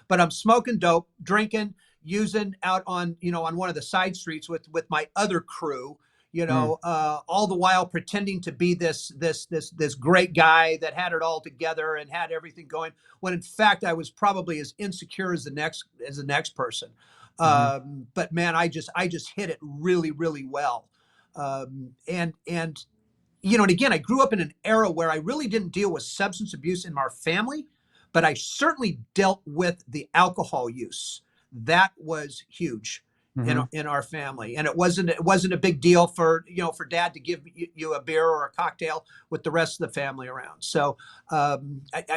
but I'm smoking dope, drinking, using out on, on one of the side streets with my other crew, Mm. all the while pretending to be this great guy that had it all together and had everything going, when in fact I was probably as insecure as the next person. Mm-hmm. But man, I just hit it really, really well. And and again, I grew up in an era where I really didn't deal with substance abuse in our family, but I certainly dealt with the alcohol use. That was huge in Mm-hmm. in our family, and it wasn't a big deal for dad to give you a beer or a cocktail with the rest of the family around. So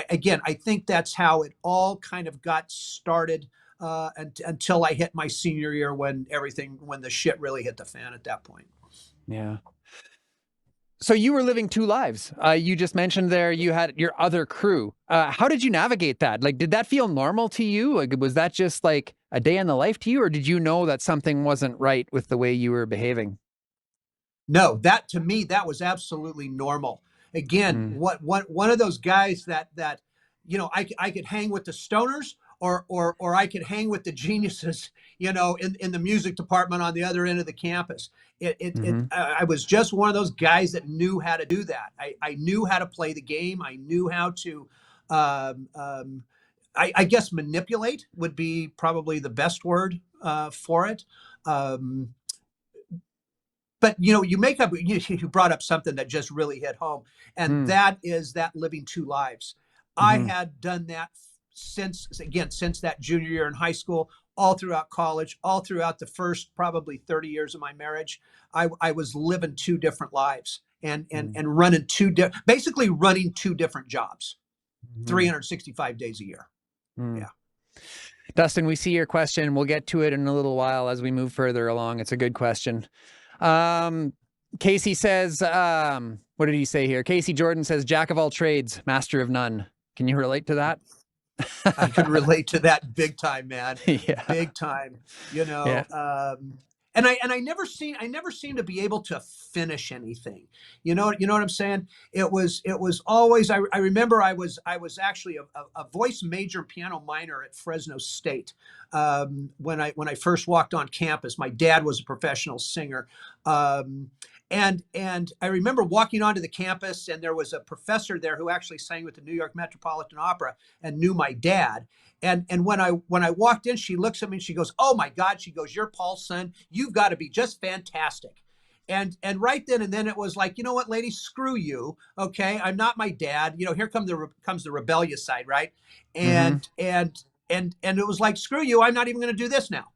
again, I think that's how it all kind of got started, until I hit my senior year, when the shit really hit the fan at that point. Yeah. So you were living two lives. You just mentioned there you had your other crew. How did you navigate that? Like, did that feel normal to you? Like, was that just like a day in the life to you, or did you know that something wasn't right with the way you were behaving? No, that to me, that was absolutely normal. Again, Mm. what one of those guys that I could hang with the stoners, or I could hang with the geniuses, in the music department on the other end of the campus. Mm-hmm. I was just one of those guys that knew how to do that. I knew how to play the game. I knew how to, um, um, I guess manipulate would be probably the best word for it. Um, but you brought up something that just really hit home, and Mm. that is that living two lives. I Mm-hmm. had done that since that junior year in high school, all throughout college, all throughout the first probably 30 years of my marriage. I was living two different lives, and and Mm. and basically running two different jobs, Mm-hmm. 365 days a year. Mm. Yeah. Dustin, we see your question. We'll get to it in a little while as we move further along. It's a good question. Um, Casey says, what did he say here? Casey Jordan says, Jack of all trades, master of none. Can you relate to that? I could relate to that big time, man. Yeah. Big time. You Yeah. know, and I never seem to be able to finish anything. You know what I'm saying? It was always, I remember I was actually a voice major, piano minor at Fresno State. When I first walked on campus, my dad was a professional singer. Um, and I remember walking onto the campus, and there was a professor there who actually sang with the New York Metropolitan Opera and knew my dad. And when I walked in, she looks at me and she goes, "Oh my God!" She goes, "You're Paul's son. You've got to be just fantastic." And right then and then it was like, you know what, lady, screw you. Okay, I'm not my dad. Here comes the rebellious side, right? Mm-hmm. And it was like, screw you. I'm not even going to do this now.